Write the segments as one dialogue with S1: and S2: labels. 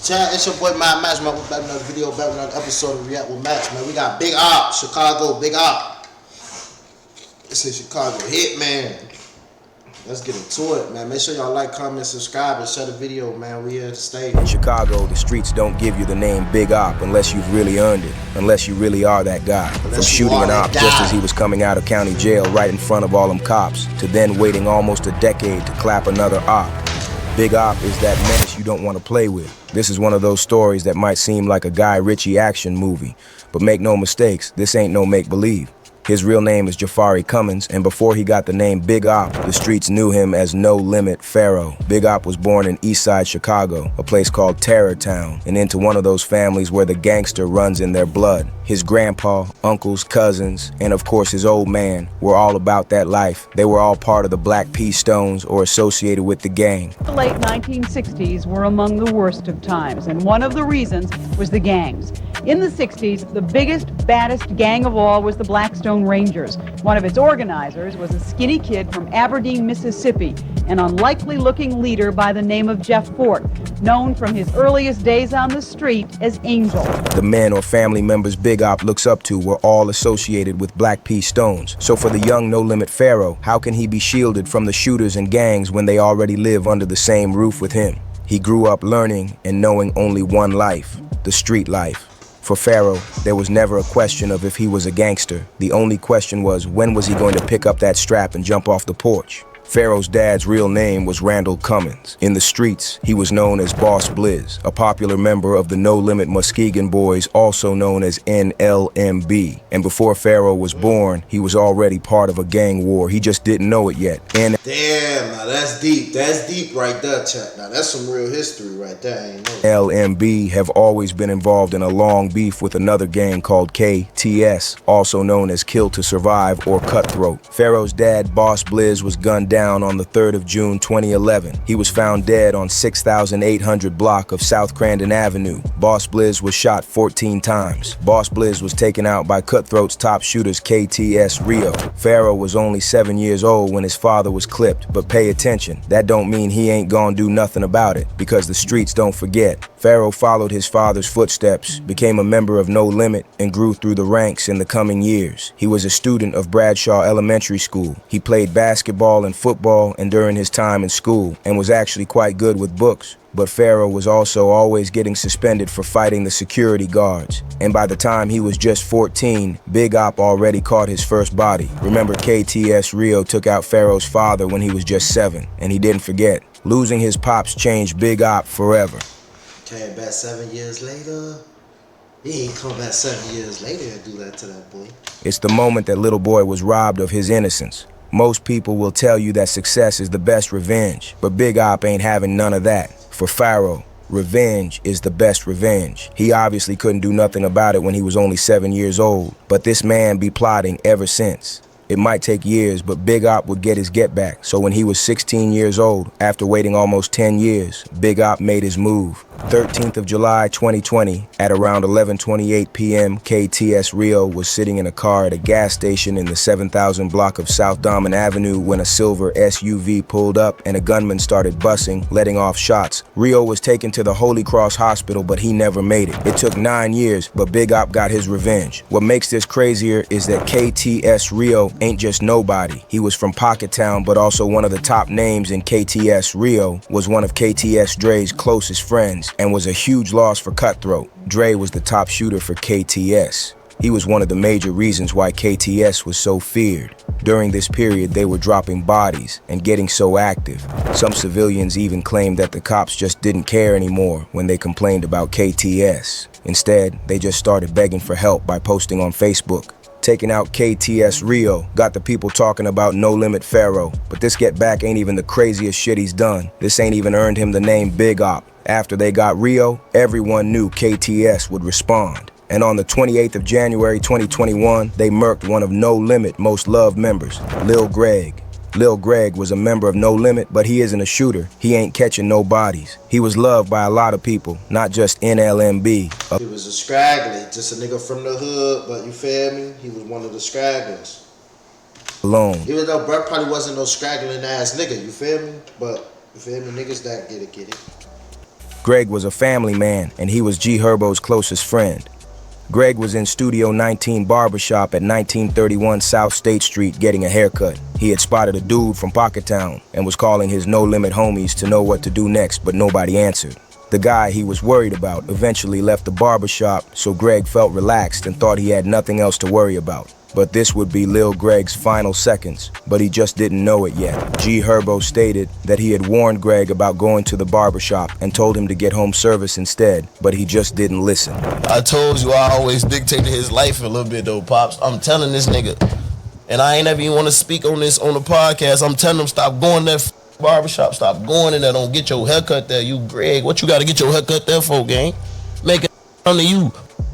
S1: Chat, it's your boy ReactWithMaxx, man. We're back with another video, back with another episode of ReactWithMaxx, man. We got Big Op, Chicago, Big Op. This is Chicago hit, man. Let's get into it, man. Make sure y'all like, comment, subscribe, and share the video, man. We here to stay.
S2: In Chicago, the streets don't give you the name Big Op unless you've really earned it, unless you really are that guy. From shooting an op just as he was coming out of county jail right in front of all them cops, to then waiting almost a decade to clap another op. Big Op is that menace you don't want to play with. This is one of those stories that might seem like a Guy Ritchie action movie, but make no mistakes, this ain't no make-believe. His real name is Jafari Cummins, and before he got the name Big Op, the streets knew him as No Limit Pharaoh. Big Op was born in Eastside Chicago, a place called Terror Town, and into one of those families where the gangster runs in their blood. His grandpa, uncles, cousins, and of course his old man were all about that life. They were all part of the Black P Stones or associated with the gang.
S3: The late 1960s were among the worst of times, and one of the reasons was the gangs. In the 60s, the biggest, baddest gang of all was the Blackstone Rangers. One of its organizers was a skinny kid from Aberdeen, Mississippi, an unlikely-looking leader by the name of Jeff Fort, known from his earliest days on the street as Angel.
S2: The men or family members Big Op looks up to were all associated with Black P Stones. So for the young No Limit Pharaoh, how can he be shielded from the shooters and gangs when they already live under the same roof with him? He grew up learning and knowing only one life, the street life. For Pharaoh, there was never a question of if he was a gangster. The only question was, when was he going to pick up that strap and jump off the porch? Pharaoh's dad's real name was Randall Cummins. In the streets, he was known as Boss Blizz, a popular member of the No Limit Muskegon Boys, also known as Nlmb. And before Pharaoh was born, he was already part of a gang war. He just didn't know it yet.
S1: Damn, now that's deep. That's deep right there, chat. Now that's some real history right there. I ain't know.
S2: Nlmb have always been involved in a long beef with another gang called KTS, also known as Kill to Survive or Cutthroat. Pharaoh's dad, Boss Blizz, was gunned down on the 3rd of June 2011. He was found dead on 6800 block of South Crandon Avenue. Boss Blizz was shot 14 times. Boss Blizz was taken out by Cutthroat's top shooters KTS Rio. Pharaoh was only 7 years old when his father was clipped, but pay attention, that don't mean he ain't gonna do nothing about it, because the streets don't forget. Pharaoh followed his father's footsteps, became a member of No Limit, and grew through the ranks in the coming years. He was a student of Bradshaw Elementary School. He played basketball and football and during his time in school, and was actually quite good with books. But Pharaoh was also always getting suspended for fighting the security guards. And by the time he was just 14, Big Op already caught his first body. Remember, KTS Rio took out Pharaoh's father when he was just 7, and he didn't forget. Losing his pops changed Big Op forever.
S1: Came back 7 years later. He ain't come back 7 years later and do that to that boy.
S2: It's the moment that little boy was robbed of his innocence. Most people will tell you that success is the best revenge, but Big Op ain't having none of that. For Pharaoh, revenge is the best revenge. He obviously couldn't do nothing about it when he was only 7 years old, but this man be plotting ever since. It might take years, but Big Op would get his get back. So when he was 16 years old, after waiting almost 10 years, Big Op made his move. 13th of July 2020, at around 11:28 p.m., KTS Rio was sitting in a car at a gas station in the 7000 block of South Dahmen Avenue when a silver SUV pulled up and a gunman started bussing, letting off shots. Rio was taken to the Holy Cross Hospital, but he never made it. It took 9 years, but Big Op got his revenge. What makes this crazier is that KTS Rio ain't just nobody. He was from Pockettown, but also one of the top names in KTS. Rio was one of KTS Dre's closest friends and was a huge loss for Cutthroat. Dre was the top shooter for KTS. He was one of the major reasons why KTS was so feared. During this period, they were dropping bodies and getting so active. Some civilians even claimed that the cops just didn't care anymore when they complained about KTS. Instead, they just started begging for help by posting on Facebook. Taking out KTS Rio got the people talking about No Limit Pharaoh, but this get back ain't even the craziest shit he's done. This ain't even earned him the name Big Op. After they got Rio, everyone knew KTS would respond. And on the 28th of January 2021, they murked one of No Limit most loved members, Lil Greg. Lil Greg was a member of No Limit, but he isn't a shooter. He ain't catching no bodies. He was loved by a lot of people, not just Nlmb.
S1: He was a scraggler, just a nigga from the hood, but you feel me? He was one of the scragglers.
S2: Alone.
S1: Even though bro probably wasn't no scraggling ass nigga, you feel me? But, you feel me? Niggas that get it.
S2: Greg was a family man, and he was G Herbo's closest friend. Greg was in Studio 19 barbershop at 1931 South State Street getting a haircut. He had spotted a dude from Pocketown and was calling his No Limit homies to know what to do next, but nobody answered. The guy he was worried about eventually left the barbershop, so Greg felt relaxed and thought he had nothing else to worry about. But this would be Lil Greg's final seconds, but he just didn't know it yet. G Herbo stated that he had warned Greg about going to the barbershop and told him to get home service instead, but he just didn't listen.
S4: I told you I always dictated his life a little bit though, Pops. I'm telling this nigga, and I ain't ever even want to speak on this on the podcast. I'm telling him stop going to that barbershop, stop going in there, don't get your haircut there. You Greg, what you gotta get your haircut there for, gang? Make it under you.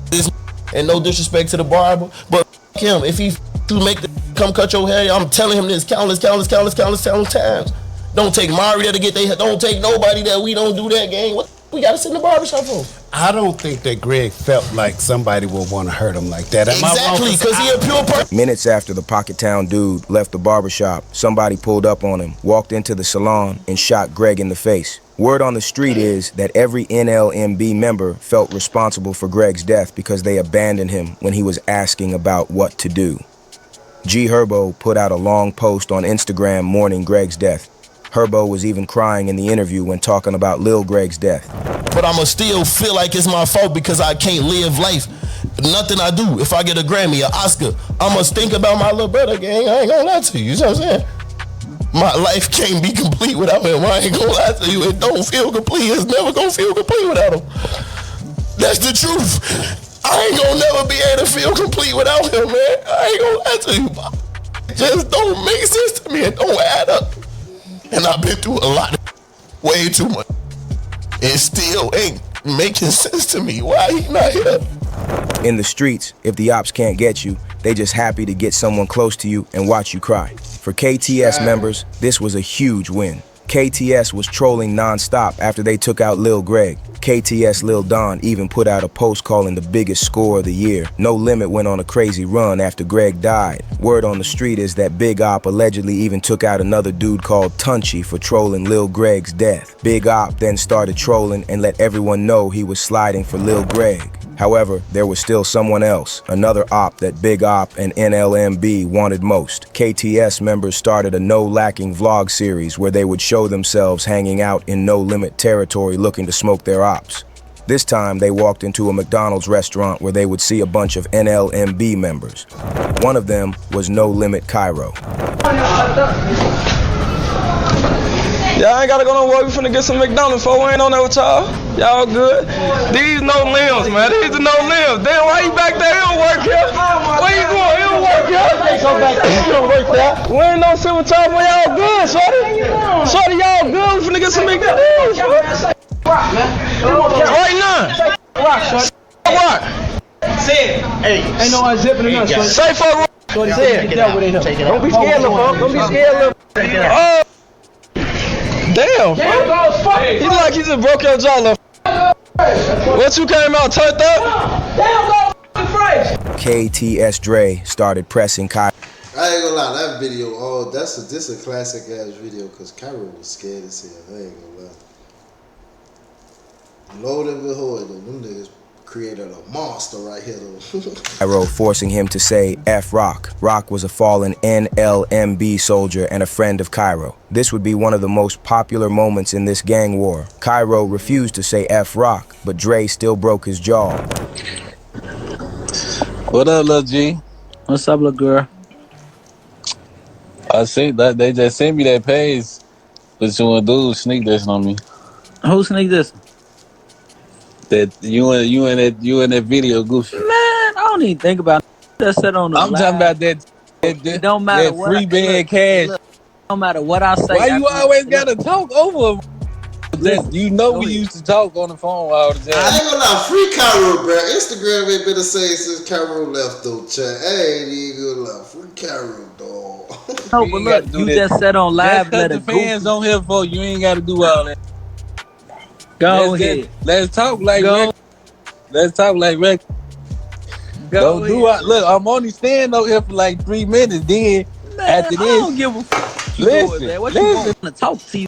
S4: This and no disrespect to the barber, but him, if he to make the come cut your hair, I'm telling him this countless times. Don't take Mari there to get their hair. Don't take nobody there. We don't do that, gang. What we gotta sit in the barbershop for?
S5: I don't think that Greg felt like somebody would want to hurt him like that.
S4: Exactly, because he a pure person.
S2: Minutes after the Pocketown dude left the barbershop, somebody pulled up on him, walked into the salon, and shot Greg in the face. Word on the street is that every Nlmb member felt responsible for Greg's death because they abandoned him when he was asking about what to do. G Herbo put out a long post on Instagram mourning Greg's death. Herbo was even crying in the interview when talking about Lil Greg's death.
S4: But I'ma still feel like it's my fault because I can't live life. Nothing I do, if I get a Grammy, an Oscar, I'ma think about my little brother, gang. I ain't gonna lie to you, you know what I'm saying? My life can't be complete without him. I ain't gonna lie to you. It don't feel complete. It's never gonna feel complete without him. That's the truth. I ain't gonna never be able to feel complete without him, man. I ain't gonna lie to you. It just don't make sense to me. It don't add up. And I've been through a lot, way too much. It still ain't making sense to me. Why he not here?
S2: In the streets, if the ops can't get you, they just happy to get someone close to you and watch you cry. For KTS members, this was a huge win. KTS was trolling non-stop after they took out Lil Greg. KTS Lil Don even put out a post calling the biggest score of the year. No Limit went on a crazy run after Greg died. Word on the street is that Big Op allegedly even took out another dude called Tunchy for trolling Lil Greg's death. Big Op then started trolling and let everyone know he was sliding for Lil Greg. However, there was still someone else, another op that Big Op and Nlmb wanted most. KTS members started a No Lacking vlog series where they would show themselves hanging out in No Limit territory looking to smoke their ops. This time, they walked into a McDonald's restaurant where they would see a bunch of Nlmb members. One of them was No Limit Cairo.
S6: Y'all ain't gotta go nowhere. We finna get some McDonald's before we ain't on there with y'all. Y'all good? These no limbs, man. These are no limbs. Damn, why you back there? He don't work here. Where you going? He don't work here. Go back there. He don't work there. We ain't no sit with y'all, but y'all good, shorty. Shorty, y'all good. We finna get some McDonald's. Right now. Rock, shorty. Rock. Say it. Hey. Ain't no unzipping or nothing. Say for rock. Shorty, say it. Don't be scared, little fuck. Don't be scared, little fuck. Oh. Damn, he like he just broke your jaw, little. What you came out turned up?
S2: KTS Dre started pressing Cairo.
S1: I ain't gonna lie, that video, this a classic ass video because Cairo was scared as hell. I ain't gonna lie. Lo and behold, them niggas created a monster right here though.
S2: Cairo forcing him to say F Rock. Rock was a fallen Nlmb soldier and a friend of Cairo. This would be one of the most popular moments in this gang war. Cairo refused to say F Rock, but Dre still broke his jaw.
S7: What up, Lil G?
S8: What's up, little girl?
S7: I see that they just sent me that page. What you wanna do? Sneak this on me.
S8: Who sneaked this?
S7: That you in that video, Goofy.
S8: Man, I don't even think about that. Set on the
S7: I'm
S8: live.
S7: talking about that.
S8: It don't matter
S7: that
S8: what
S7: free band cash.
S8: Look, no matter what I say.
S7: Why you always gotta talk over? You know we used to talk on the phone all the time.
S1: I ain't gonna lie, free Cairo, bro. Instagram ain't been the same since Cairo left though, chat. I ain't even gonna lie, free Cairo, dog.
S8: No, but look, you just said on live.
S7: That's what the fans on here for. You ain't gotta do all that.
S8: Go ahead.
S7: Let's talk like Rick. Let's talk like Rick. Don't do it. Look, I'm only staying over here for like 3 minutes. Then
S8: Man,
S7: after this,
S8: I don't give a fuck.
S7: listen.
S8: What you want to talk to you?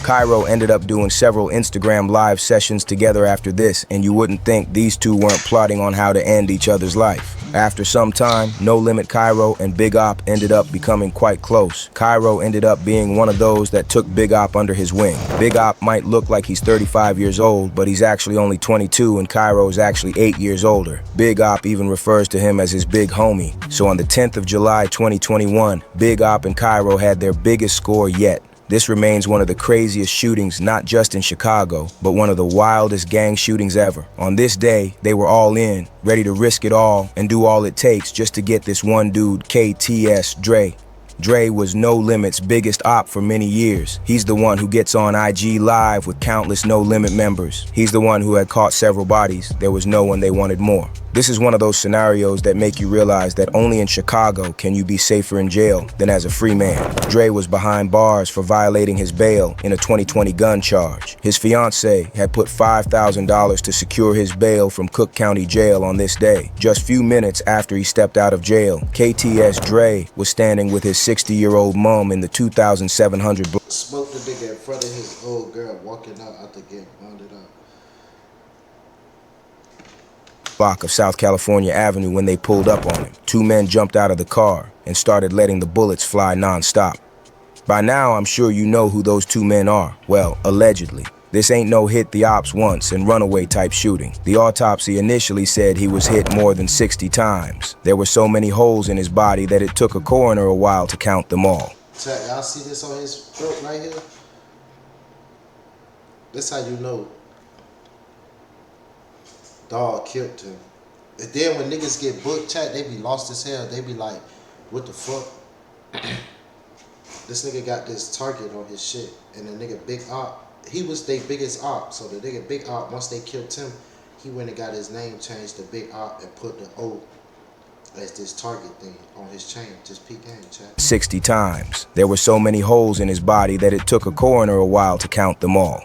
S2: Cairo ended up doing several Instagram live sessions together after this, and you wouldn't think these two weren't plotting on how to end each other's life. After some time, No Limit Cairo and Big Op ended up becoming quite close. Cairo ended up being one of those that took Big Op under his wing. Big Op might look like he's 35 years old, but he's actually only 22 and Cairo is actually 8 years older. Big Op even refers to him as his big homie. So on the 10th of July 2021, Big Op and Cairo had their biggest score yet. This remains one of the craziest shootings, not just in Chicago, but one of the wildest gang shootings ever. On this day, they were all in, ready to risk it all and do all it takes just to get this one dude, KTS Dre. Dre was No Limit's biggest op for many years. He's the one who gets on IG Live with countless No Limit members. He's the one who had caught several bodies. There was no one they wanted more. This is one of those scenarios that make you realize that only in Chicago can you be safer in jail than as a free man. Dre was behind bars for violating his bail in a 2020 gun charge. His fiancée had put $5,000 to secure his bail from Cook County Jail on this day. Just few minutes after he stepped out of jail, KTS Dre was standing with his 60-year-old mom in the 2,700 block.
S1: Smoked the nigga in front of his old girl walking out after getting bonded up.
S2: Block of South California Avenue when they pulled up on him. Two men jumped out of the car and started letting the bullets fly non-stop. By now, I'm sure you know who those two men are. Well, allegedly. This ain't no hit the ops once and runaway type shooting. The autopsy initially said he was hit more than 60 times. There were so many holes in his body that it took a coroner a while to count them all.
S1: Check, y'all see this on his throat right here? This how you know dog killed him. And then when niggas get booked, chat, they be lost as hell. They be like, what the fuck? This nigga got this target on his shit. And the nigga Big Op, he was their biggest op. So the nigga Big Op, once they killed him, he went and got his name changed to Big Op and put the O as this target thing on his chain. Just peek in, chat.
S2: 60 times. There were so many holes in his body that it took a coroner a while to count them all.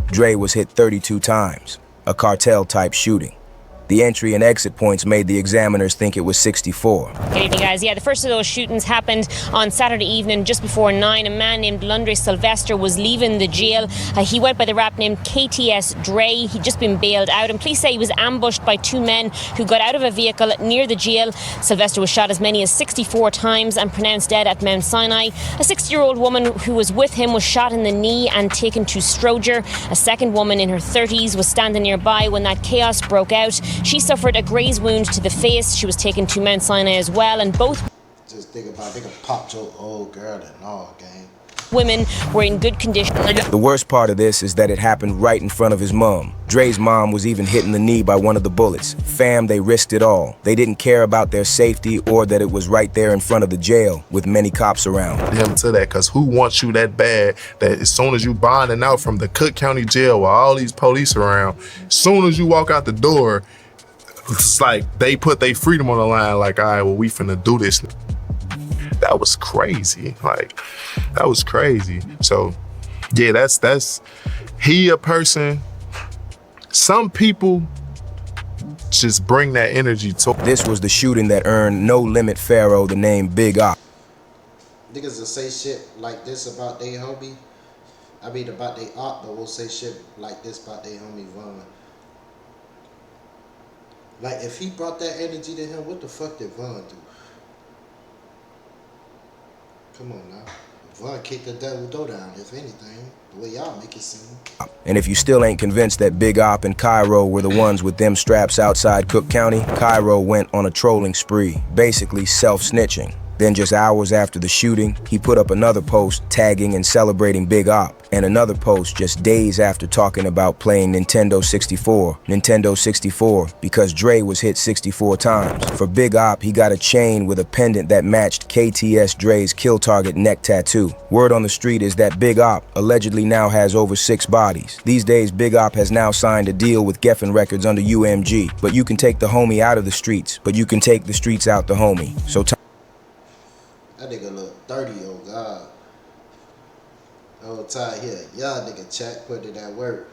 S2: Dre was hit 32 times. A cartel-type shooting. The entry and exit points made the examiners think it was 64.
S9: Good evening, guys. Yeah, the first of those shootings happened on Saturday evening, just before 9. A man named Lundre Sylvester was leaving the jail. He went by the rap name KTS Dre. He'd just been bailed out, and police say he was ambushed by two men who got out of a vehicle near the jail. Sylvester was shot as many as 64 times and pronounced dead at Mount Sinai. A 60-year-old woman who was with him was shot in the knee and taken to Stroger. A second woman in her 30s was standing nearby when that chaos broke out. She suffered a graze wound to the face. She was taken to Mount Sinai as well, and both
S1: just think about it, nigga popped your old girl and all, gang.
S9: women were in good condition.
S2: The worst part of this is that it happened right in front of his mom. Dre's mom was even hit in the knee by one of the bullets. Fam, they risked it all. They didn't care about their safety or that it was right there in front of the jail with many cops around.
S10: Him to that, because who wants you that bad that as soon as you bonding out from the Cook County Jail with all these police around, as soon as you walk out the door, it's like they put their freedom on the line, like, all right, well, we finna do this. That was crazy. Like, that was crazy. So, yeah, that's he a person. Some people just bring that energy to.
S2: This was the shooting that earned No Limit Pharaoh the name Big Op.
S1: Niggas will say shit like this about they homie. I mean, about they op, but we'll say shit like this about they homie Von. Like, if he brought that energy to him, what the fuck did Von do? Come on now. Von kicked the devil door down, if anything, the way y'all make it seem.
S2: And if you still ain't convinced that Big Op and Cairo were the ones with them straps outside Cook County, Cairo went on a trolling spree, basically self-snitching. Then just hours after the shooting, he put up another post tagging and celebrating Big Op, and another post just days after talking about playing Nintendo 64, because Dre was hit 64 times. For Big Op, he got a chain with a pendant that matched KTS Dre's kill target neck tattoo. Word on the street is that Big Op allegedly now has over 6 bodies. These days, Big Op has now signed a deal with Geffen Records under UMG, but you can take the homie out of the streets, but you can take the streets out the homie. So
S1: that nigga look 30, oh God. Old Ty here, y'all nigga chat, put in that work.